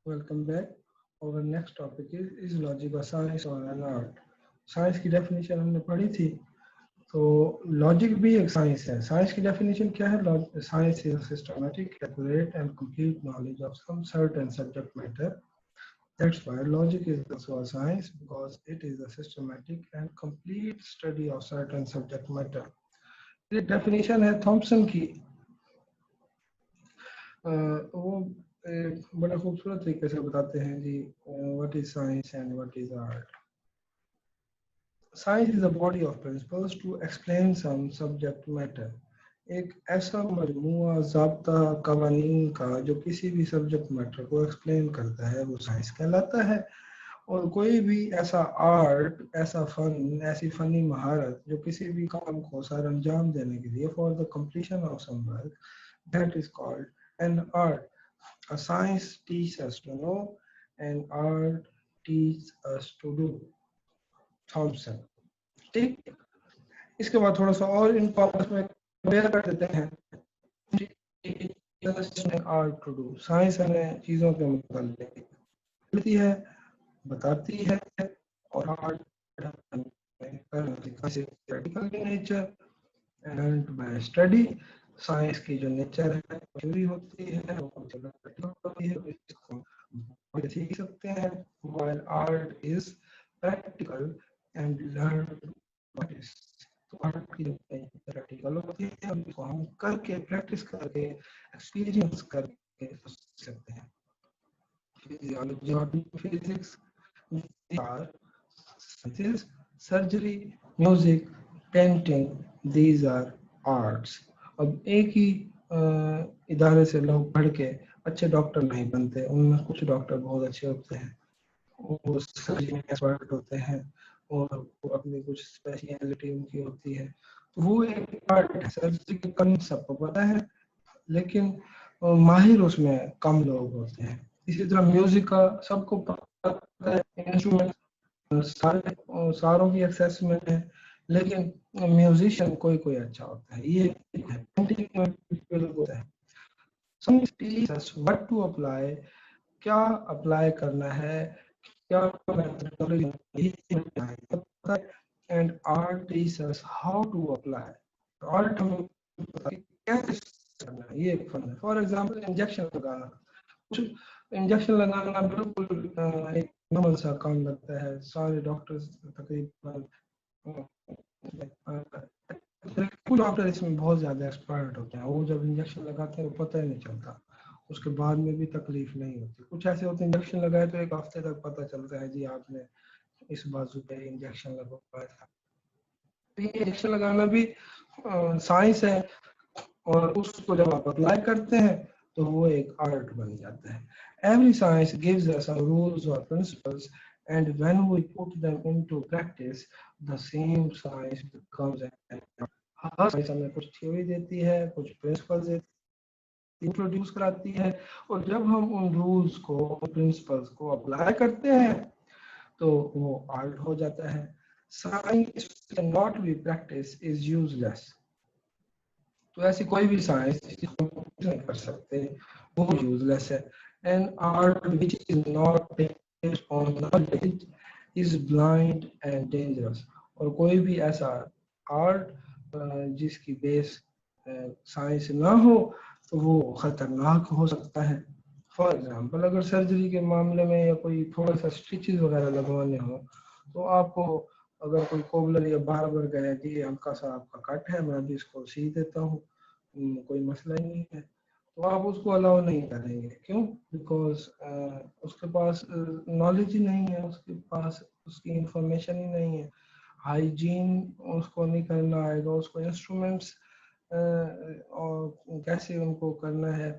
Welcome back. Our next topic is logic or science or an art. Science की definition हमने पढ़ी थी, तो लॉजिक भी एक साइंस है। साइंस की डेफिनेशन क्या है? Science is a systematic, accurate and complete knowledge of some certain subject matter. That's why logic is also a science because it is a systematic and complete study of certain subject matter. ये definition है Thomson की। वो बड़ा खूबसूरत तरीके से बताते हैं जी, what is science and what is art. Science is a body of principles to explain some subject matter. एक ऐसा मजमूआ ज़ाब्ता कवानीन का जो किसी भी सब्जेक्ट मैटर को एक्सप्लेन करता है, वो साइंस कहलाता है. और कोई भी ऐसा आर्ट, ऐसा फन, ऐसी फनी महारत जो किसी भी काम को सर अंजाम देने के लिए for the completion of some work, that is called an art. A science teaches us to know, and art teaches us to do. Thomson. ठीक. इसके बाद थोड़ा सा और इन पावर्स में क्लियर कर देते हैं. Art to do. साइंस हमें चीजों के मुताबिक बताती है, और art practical nature and bye study. Science की जो नेचर है थ्योरी होती है, वो होती है, इसको सीख सकते हैं. While art is practical and learn. तो आर्ट की प्रैक्टिकल होती है, उसको हम करके, प्रैक्टिस करके, एक्सपीरियंस करके सीख सकते हैं. फिजियोलॉजी और physics are sciences. Surgery, music, painting, these are arts. अब एक ही इदारे से लोग पढ़ के अच्छे डॉक्टर नहीं बनते. उनमें कुछ डॉक्टर बहुत अच्छे होते हैं, वो सर्जरी में एक्सपर्ट होते हैं, और वो अपनी कुछ स्पेशलिटी उनकी होती है, तो वो एक आर्ट है. सर्जरी का कंसेप्ट सबको पता है, लेकिन माहिर उसमें कम लोग होते हैं. इसी तरह म्यूजिक का सबको पता है, इंस्ट्रूमेंट सारों की एक्सेस में है, लेकिन म्यूजिशियन कोई कोई अच्छा होता है. ये होता है. व्हाट टू अप्लाई, क्या अप्लाई करना है, क्या methodology, and art teaches how to apply. Art हमें कैसे करना है, ये एक फन है. फॉर एग्जांपल इंजेक्शन लगाना. कुछ इंजेक्शन लगाना बिल्कुल एक नॉर्मल सा काम लगता है. सारे डॉक्टर्स तकरीबन, कुछ डॉक्टर इसमें बहुत ज्यादा एक्सपर्ट होते हैं. वो जब इंजेक्शन लगाते हैं वो पता ही नहीं चलता, उसके बाद में भी तकलीफ नहीं होती. कुछ ऐसे होते हैं इंजेक्शन लगाए तो एक हफ्ते तक पता चलता है जी आपने इस बाजू पे इंजेक्शन लगवाया था. तो ये इंजेक्शन लगाना भी साइंस है, और उसको जब आप अप्लाई करते हैं तो वो एक आर्ट बन जाता है. Every science gives us some rules और principles, and when we put them into practice the same science becomes an art. हर साइंस हमें कुछ थ्योरी देती है, कुछ प्रिंसिपल्स देती है, इंट्रोड्यूस कराती है, और जब हम उन रूल्स को, प्रिंसिपल्स को अप्लाई करते हैं तो वो आर्ट हो जाता है. Science not be practice is useless. तो ऐसी कोई भी साइंस जिसको हम नहीं कर सकते वो यूजलेस है. And art which is not based on knowledge is blind and dangerous. और कोई भी ऐसा आर्ट जिसकी बेस साइंस ना हो तो वो खतरनाक हो सकता है. फॉर एग्जांपल, अगर सर्जरी के मामले में या कोई थोड़ा सा स्टिचेस वगैरह लगवाने हो, तो आपको अगर कोई कोबलर या बार्बर गया कि हल्का सा आपका कट है, मैं अभी इसको सी देता हूँ, कोई मसला ही नहीं है, तो आप उसको अलाउ नहीं करेंगे. क्यों? बिकॉज उसके पास नॉलेज ही नहीं है, उसके पास उसकी इंफॉर्मेशन ही नहीं है. हाइजीन उसको नहीं करना आएगा, उसको इंस्ट्रूमेंट्स और कैसे उनको करना है,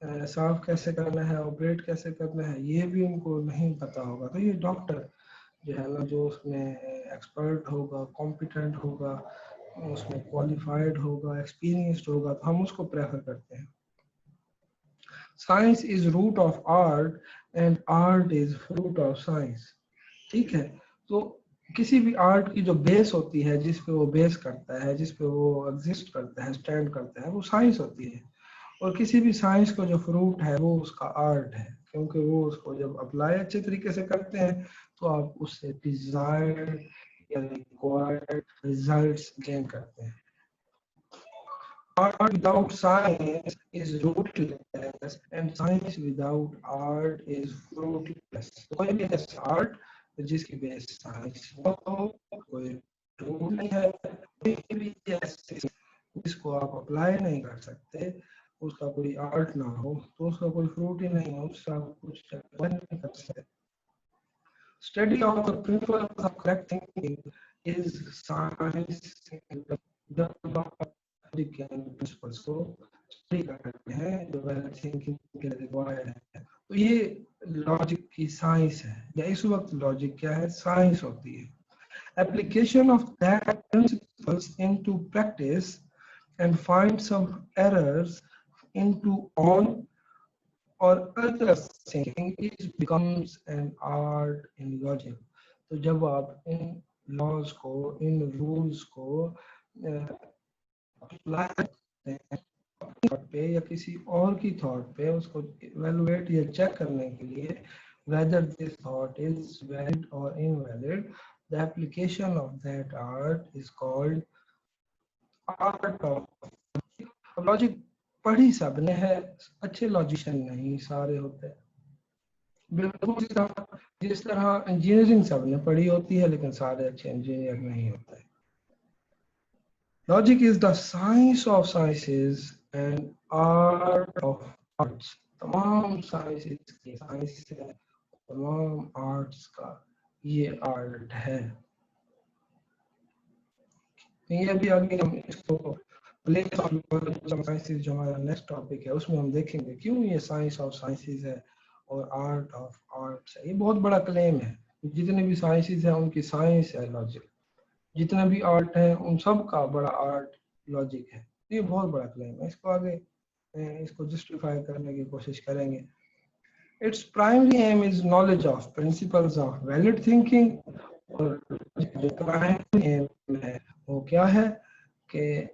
साफ कैसे करना है, ऑपरेट कैसे करना है, ये भी उनको नहीं पता होगा. तो ये डॉक्टर जो है ना, जो उसमें एक्सपर्ट होगा, कॉम्पिटेंट होगा, उसमें क्वालिफाइड होगा, एक्सपीरियंस्ड होगा, तो हम उसको प्रेफर करते हैं. Science is root of art and art is fruit of science. ठीक है. तो किसी भी आर्ट की जो बेस होती है, जिस पे वो बेस करता है, जिस पे वो एग्जिस्ट करता है, स्टैंड करता है, वो साइंस होती है. और किसी भी साइंस को जो फ्रूट है वो उसका आर्ट है, क्योंकि वो उसको जब अप्लाई अच्छे तरीके से करते हैं तो आप उससे डिजायर्ड या रिक्वायर्ड रिजल्ट्स गेन करते हैं। Art without science is rootless and science without art is fruitless. तो कोई भी ऐसा आर्ट जिसकी बेस साइंस हो, कोई रूट नहीं है, कोई भी ऐसे जिसको आप अप्लाई नहीं कर सकते, उसका कोई आर्ट ना हो, तो उसका कोई फ्रूट ही नहीं हो, उसका कुछ नहीं कर सकते। Study of the principles of correct thinking is science the logic and principles को स्टडी करते हैं जो वेल थिंकिंग के लिए रिक्वायर्ड है। तो ये लॉजिक की साइंस है, या इस वक्त लॉजिक क्या है, साइंस होती है। Application of that principles into practice and find some errors into on or other thinking is becomes an art in logic। तो जब आप इन लॉज को, इन रूल्स को अप्लाई करते हैं थॉट पे या किसी और की थॉट पे, उसको इवैल्यूएट या चेक करने के लिए whether this thought is valid or invalid, the application of that art is called art of logic। पढ़ी सबने है, अच्छे लॉजिशियन नहीं सारे होते हैं। बिल्कुल जिस तरह इंजीनियरिंग सबने पढ़ी होती है लेकिन सारे अच्छे इंजीनियर नहीं होते। Logic is the science of sciences and art of arts. तमाम साइंसेस की साइंस है, तमाम आर्ट्स का ये आर्ट है। ये अभी आगे हम इसको प्लेस ऑफ साइंसेस जो हमारा नेक्स्ट टॉपिक है उसमें हम देखेंगे क्यों ये साइंस ऑफ साइंसेस है और आर्ट ऑफ आर्ट्स है। ये बहुत बड़ा क्लेम है, जितने भी साइंसेस हैं उनकी साइंस है लॉजिक, जितने भी आर्ट है उन सब का बड़ा आर्ट लॉजिक है। ये बहुत बड़ा क्लेम है, इसको आगे इसको जस्टिफाई करने की कोशिश करेंगे। Its primary aim is knowledge of principles of valid thinking. और जो प्राइमरी एम है वो क्या है कि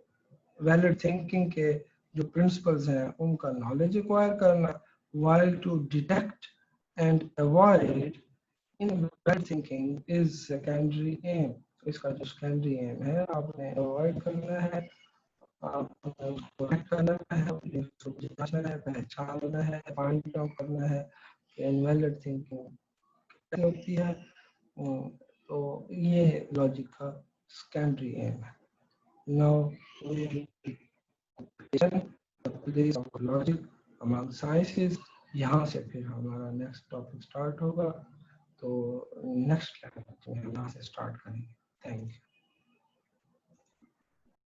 वैलिड थिंकिंग के जो प्रिंसिपल्स हैं उनका नॉलेज एक्वायर करना, while to detect and avoid invalid thinking is secondary aim। तो इसका जो सेकेंडरी एम है आपने अवॉइड करना है, आपने उसको correct करना है, उसको जांचना है, पहचानना है, फाइंड आउट करना है कि इनवैलिड थिंकिंग कैसे होती है। तो ये लॉजिक का सेकेंडरी एम है। Now place of logic among sciences, यहाँ से फिर हमारा नेक्स्ट टॉपिक स्टार्ट होगा। तो नेक्स्ट लेक्चर में हम यहाँ से स्टार्ट करेंगे। Thank you.